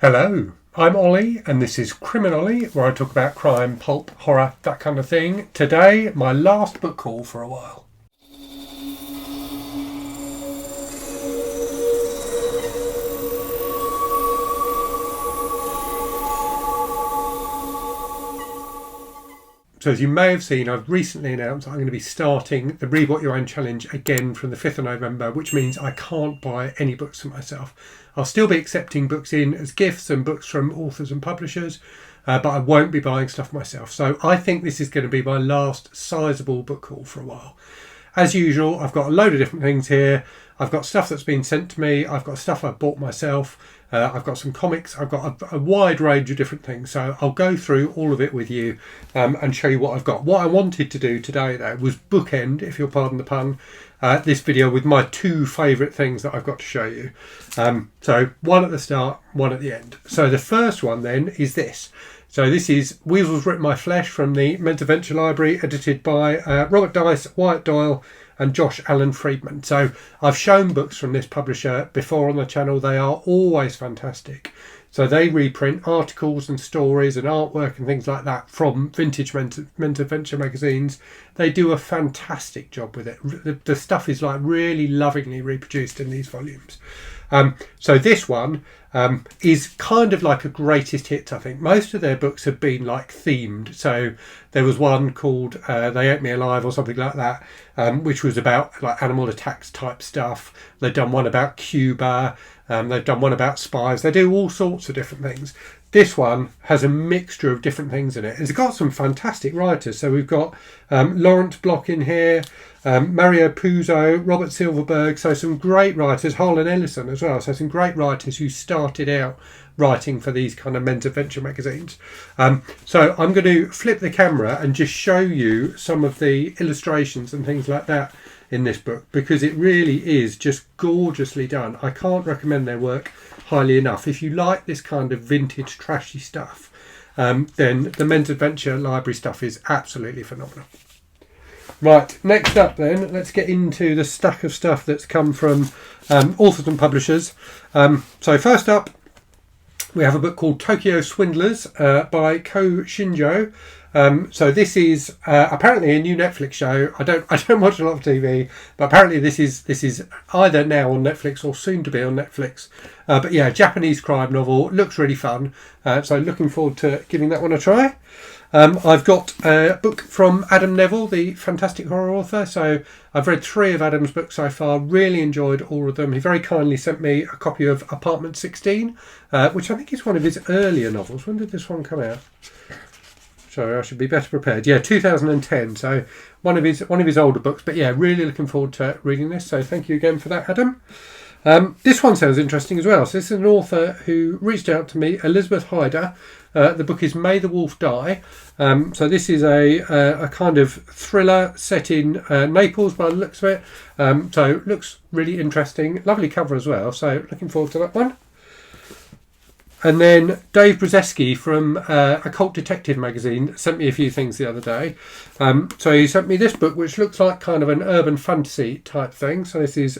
Hello, I'm Ollie and this is Criminolly, where I talk about crime, pulp, horror, that kind of thing. Today, my last book haul for a while. So as you may have seen, I've recently announced I'm going to be starting the Read What You Own challenge again from the 5th of November, which means I can't buy any books for myself. I'll still be accepting books in as gifts and books from authors and publishers, but I won't be buying stuff myself. So I think this is going to be my last sizable book haul for a while. As usual, I've got a load of different things here. I've got stuff that's been sent to me. I've got stuff I've bought myself. I've got some comics. I've got a wide range of different things. So I'll go through all of it with you and show you what I've got. What I wanted to do today, though, was bookend, if you'll pardon the pun, this video with my two favourite things that I've got to show you. So one at the start, one at the end. So the first one then is this. So this is Weasels Rip My Flesh from the Mental Adventure Library, edited by Robert Dice, Wyatt Doyle and Josh Allen Friedman. So I've shown books from this publisher before on the channel. They are always fantastic. So they reprint articles and stories and artwork and things like that from vintage Mental Adventure magazines. They do a fantastic job with it. The stuff is like really lovingly reproduced in these volumes. So this one is kind of like a greatest hits, I think. Most of their books have been like themed. So there was one called They Ate Me Alive or something like that, which was about like animal attacks type stuff. They've done one about Cuba. They've done one about spies. They do all sorts of different things. This one has a mixture of different things in it. It's got some fantastic writers. So we've got Lawrence Block in here, Mario Puzo, Robert Silverberg. So some great writers, Harlan Ellison as well. So some great writers who started out writing for these kind of men's adventure magazines. So I'm going to flip the camera and just show you some of the illustrations and things like that in this book, because it really is just gorgeously done. I can't recommend their work highly enough. If you like this kind of vintage trashy stuff, then the Men's Adventure Library stuff is absolutely phenomenal. Right, next up then, let's get into the stack of stuff that's come from authors and publishers. So first up, we have a book called Tokyo Swindlers by Ko Shinjo. So this is apparently a new Netflix show. I don't watch a lot of TV, but apparently this is either now on Netflix or soon to be on Netflix. But yeah, Japanese crime novel, looks really fun. So looking forward to giving that one a try. I've got a book from Adam Neville, the fantastic horror author. So I've read 3 of Adam's books so far, really enjoyed all of them. He very kindly sent me a copy of Apartment 16, which I think is one of his earlier novels. When did this one come out? Sorry, I should be better prepared. Yeah, 2010. So one of his older books. But yeah, really looking forward to reading this. So thank you again for that, Adam. This one sounds interesting as well. So this is an author who reached out to me, Elizabeth Hyder. The book is May the Wolf Die. So this is a kind of thriller set in Naples by the looks of it. So looks really interesting. Lovely cover as well. So looking forward to that one. And then Dave Brzezinski from Occult Detective magazine sent me a few things the other day. So he sent me this book, which looks like kind of an urban fantasy type thing. So this is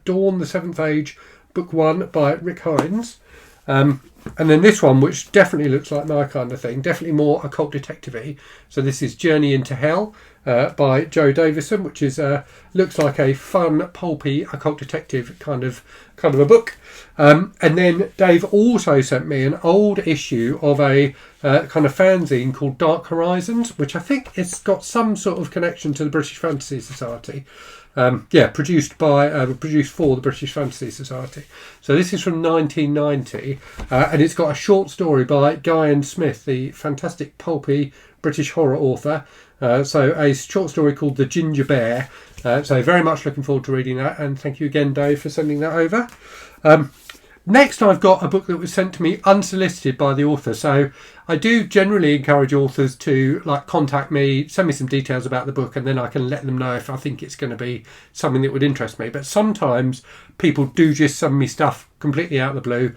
Dawn, the Seventh Age, Book 1 by Rick Hines. And then this one, which definitely looks like my kind of thing, definitely more occult detective-y. So this is Journey into Hell by Joe Davison, which is looks like a fun, pulpy occult detective kind of a book. And then Dave also sent me an old issue of a kind of fanzine called Dark Horizons, which I think it's got some sort of connection to the British Fantasy Society. Produced for the British Fantasy Society. So this is from 1990, and it's got a short story by Guyan Smith, the fantastic pulpy British horror author. So a short story called The Ginger Bear. So very much looking forward to reading that, and thank you again, Dave, for sending that over. Next, I've got a book that was sent to me unsolicited by the author. So I do generally encourage authors to contact me, send me some details about the book, and then I can let them know if I think it's going to be something that would interest me. But sometimes people do just send me stuff completely out of the blue.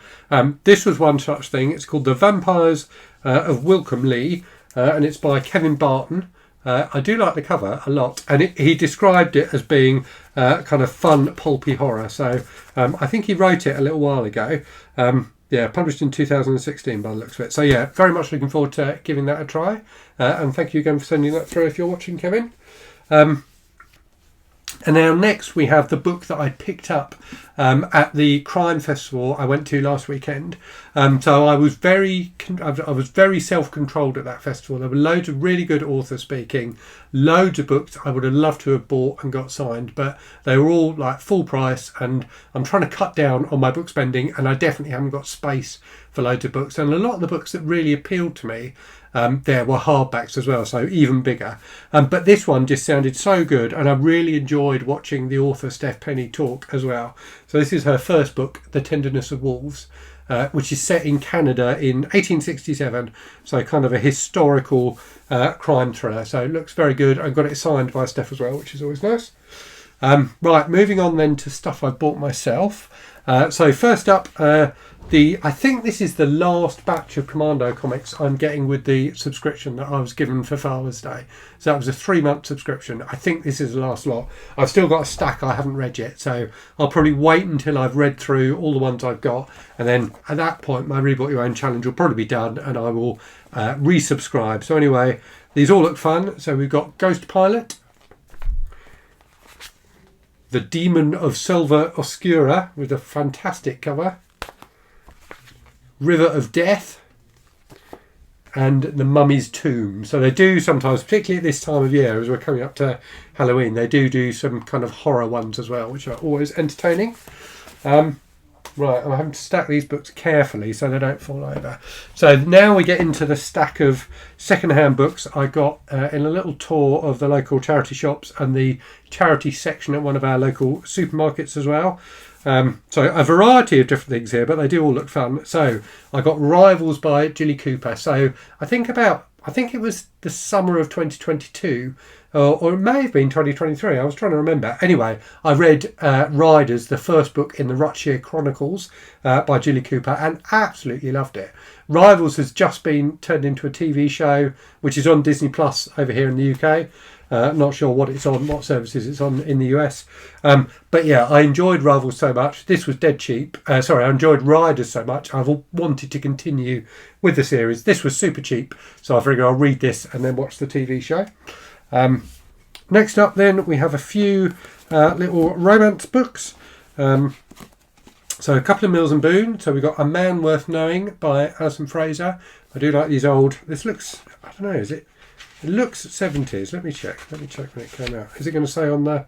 This was one such thing. It's called The Vampires of Wilcombe Lee, and it's by Kevin Barton. I do like the cover a lot, and he described it as being kind of fun, pulpy horror. So I think he wrote it a little while ago. Yeah, published in 2016 by the looks of it. So yeah, very much looking forward to giving that a try. And thank you again for sending that through if you're watching, Kevin. And now next we have the book that I picked up at the crime festival I went to last weekend. So I was very self-controlled at that festival. There were loads of really good authors speaking, loads of books I would have loved to have bought and got signed, but they were all like full price, and I'm trying to cut down on my book spending, and I definitely haven't got space for loads of books. And a lot of the books that really appealed to me there were hardbacks as well, so even bigger. But this one just sounded so good, and I really enjoyed watching the author Steph Penny talk as well. So this is her first book, The Tenderness of Wolves, which is set in Canada in 1867, so kind of a historical crime thriller. So it looks very good. I got it signed by Steph as well, which is always nice. Right, moving on then to stuff I bought myself. So first up, I think this is the last batch of Commando comics I'm getting with the subscription that I was given for Father's Day. So that was a 3-month subscription. I think this is the last lot. I've still got a stack I haven't read yet, so I'll probably wait until I've read through all the ones I've got, and then at that point my Read What You Own challenge will probably be done, and I will resubscribe. So anyway, these all look fun. So we've got Ghost Pilot, The Demon of Selva Oscura with a fantastic cover, River of Death, and The Mummy's Tomb. So they do sometimes, particularly at this time of year as we're coming up to Halloween, they do some kind of horror ones as well, which are always entertaining. Right, I'm having to stack these books carefully so they don't fall over. So now we get into the stack of second-hand books I got in a little tour of the local charity shops and the charity section at one of our local supermarkets as well. So a variety of different things here, but they do all look fun. So I got Rivals by Jilly Cooper. So I think it was the summer of 2022, or it may have been 2023. I was trying to remember. Anyway, I read Riders, the first book in the Rutshire Chronicles by Jilly Cooper, and absolutely loved it. Rivals has just been turned into a TV show, which is on Disney Plus over here in the UK. Not sure what services it's on in the US. But yeah, I enjoyed Rivals so much. This was dead cheap. I enjoyed Riders so much. I've wanted to continue with the series. This was super cheap, so I figured I'll read this and then watch the TV show. Next up then, we have a few little romance books. So a couple of Mills and Boon. So we've got A Man Worth Knowing by Alison Fraser. I do like these old... This looks... I don't know, is it... It looks 70s. Let me check when it came out. Is it going to say on the...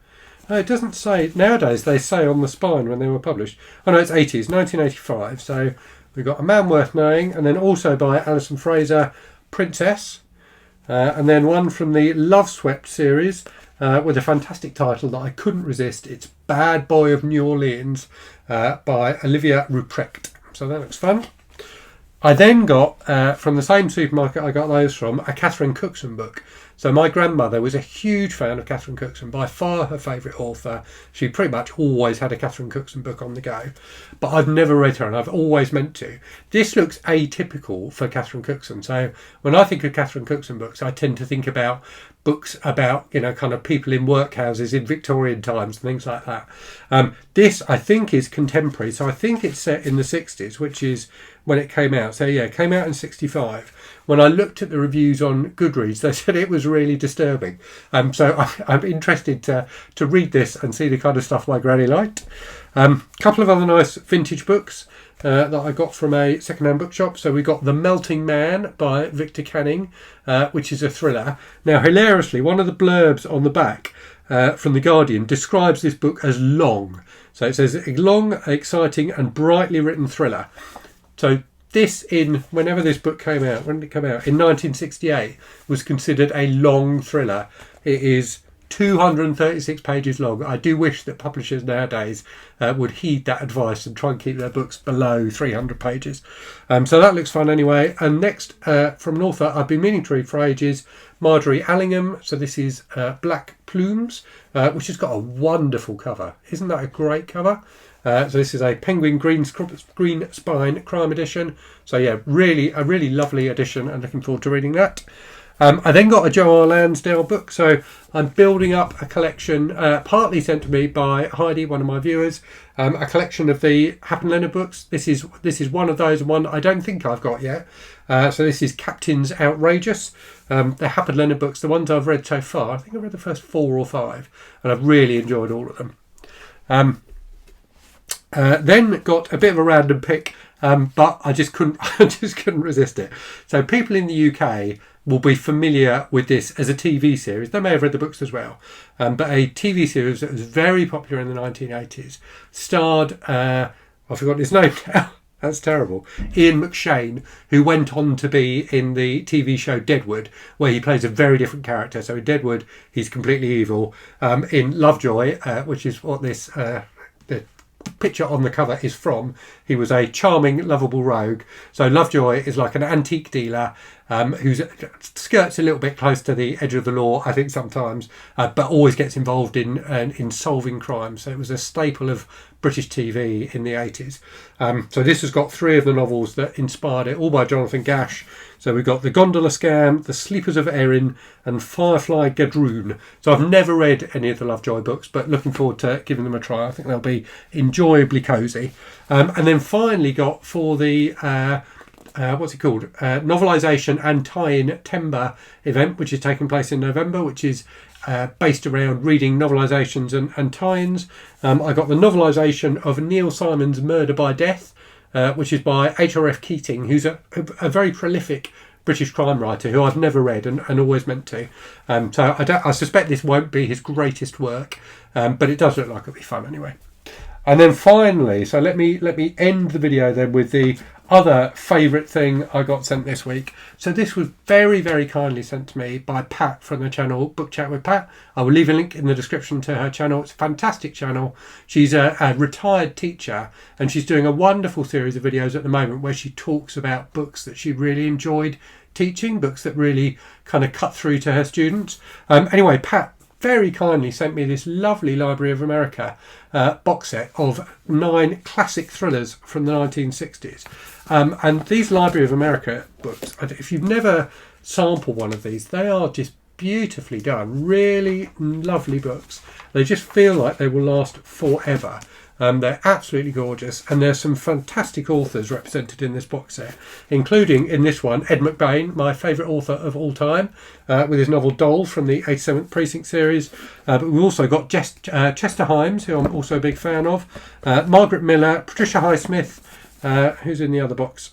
No, it doesn't say... Nowadays they say on the spine when they were published. Oh no, it's 80s, 1985. So we've got A Man Worth Knowing, and then also by Alison Fraser, Princess. And then one from the Love Swept series with a fantastic title that I couldn't resist. It's Bad Boy of New Orleans by Olivia Ruprecht. So that looks fun. I then got, from the same supermarket I got those from, a Catherine Cookson book. So my grandmother was a huge fan of Catherine Cookson, by far her favourite author. She pretty much always had a Catherine Cookson book on the go. But I've never read her, and I've always meant to. This looks atypical for Catherine Cookson. So when I think of Catherine Cookson books, I tend to think about books about, kind of people in workhouses in Victorian times and things like that. This, I think, is contemporary. So I think it's set in the 60s, which is when it came out. So yeah, it came out in 65. When I looked at the reviews on Goodreads, they said it was really disturbing. So I'm interested to read this and see the kind of stuff my granny liked. Couple of other nice vintage books that I got from a second-hand bookshop. So we got The Melting Man by Victor Canning, which is a thriller. Now, hilariously, one of the blurbs on the back from The Guardian describes this book as long. So it says, a long, exciting and brightly written thriller. So this, whenever this book came out, when did it come out? In 1968, was considered a long thriller. It is 236 pages long. I do wish that publishers nowadays would heed that advice and try and keep their books below 300 pages. So that looks fun anyway. And next, from an author I've been meaning to read for ages, Marjorie Allingham. So this is Black Plumes, which has got a wonderful cover. Isn't that a great cover? So this is a Penguin green spine crime edition. So yeah, a really lovely edition, and looking forward to reading that. I then got a Joe R. Lansdale book, so I'm building up a collection, partly sent to me by Heidi, one of my viewers, a collection of the Hap and Leonard books. This is one of those, one I don't think I've got yet. So this is Captain's Outrageous. The Hap and Leonard books, the ones I've read so far. I think I've read the first 4 or 5, and I've really enjoyed all of them. Then got a bit of a random pick, but I just couldn't resist it. So people in the UK will be familiar with this as a TV series. They may have read the books as well, but a TV series that was very popular in the 1980s, starred I've forgotten his name now. That's terrible. Ian McShane, who went on to be in the TV show Deadwood, where he plays a very different character. So in Deadwood, he's completely evil. In Lovejoy, which is what this the picture on the cover is from, he was a charming, lovable rogue. So Lovejoy is like an antique dealer who skirts a little bit close to the edge of the law, I think sometimes, but always gets involved in solving crimes. So it was a staple of British TV in the 80s. So this has got 3 of the novels that inspired it, all by Jonathan Gash. So we've got The Gondola Scam, The Sleepers of Erin, and Firefly Gadroon. So I've never read any of the Lovejoy books, but looking forward to giving them a try. I think they'll be enjoyably cosy. And then finally got for the what's it called? Novelisation and tie-in Timber event, which is taking place in November, which is based around reading novelisations and tie-ins. I got the novelisation of Neil Simon's Murder by Death, which is by H.R.F. Keating, who's a very prolific British crime writer who I've never read and always meant to. So I suspect this won't be his greatest work, but it does look like it'll be fun anyway. And then finally, so let me end the video then with the other favourite thing I got sent this week. So this was very, very kindly sent to me by Pat from the channel Book Chat with Pat. I will leave a link in the description to her channel. It's a fantastic channel. She's a retired teacher, and she's doing a wonderful series of videos at the moment where she talks about books that she really enjoyed teaching, books that really kind of cut through to her students. Anyway, Pat very kindly sent me this lovely Library of America box set of 9 classic thrillers from the 1960s. And these Library of America books, if you've never sampled one of these, they are just beautifully done. Really lovely books. They just feel like they will last forever. They're absolutely gorgeous, and there's some fantastic authors represented in this box set, including in this one Ed McBain, my favourite author of all time, with his novel Doll from the 87th Precinct series. But we've also got Chester Himes, who I'm also a big fan of, Margaret Miller, Patricia Highsmith, who's in the other box,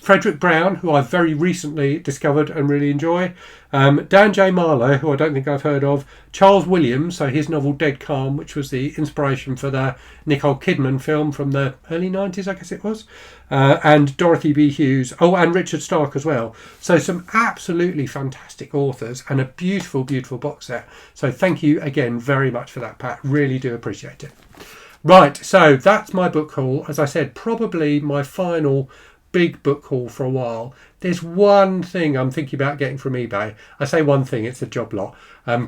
Frederick Brown, who I've very recently discovered and really enjoy, Dan J. Marlowe, who I don't think I've heard of, Charles Williams, so his novel Dead Calm, which was the inspiration for the Nicole Kidman film from the early 90s, I guess it was, and Dorothy B. Hughes, and Richard Stark as well. So some absolutely fantastic authors and a beautiful, beautiful box set. So thank you again very much for that, Pat. Really do appreciate it. Right, so that's my book haul. As I said, probably my final big book haul for a while. There's one thing I'm thinking about getting from eBay. I say one thing, it's a job lot.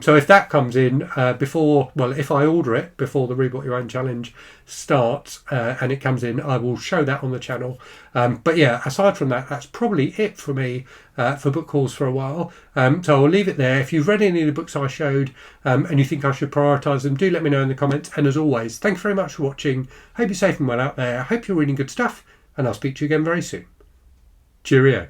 So if that comes in if I order it before the Read What You Own challenge starts and it comes in, I will show that on the channel. But yeah, aside from that, that's probably it for me for book hauls for a while. So I'll leave it there. If you've read any of the books I showed and you think I should prioritise them, do let me know in the comments. And as always, thanks very much for watching. Hope you're safe and well out there. I hope you're reading good stuff, and I'll speak to you again very soon. Cheerio.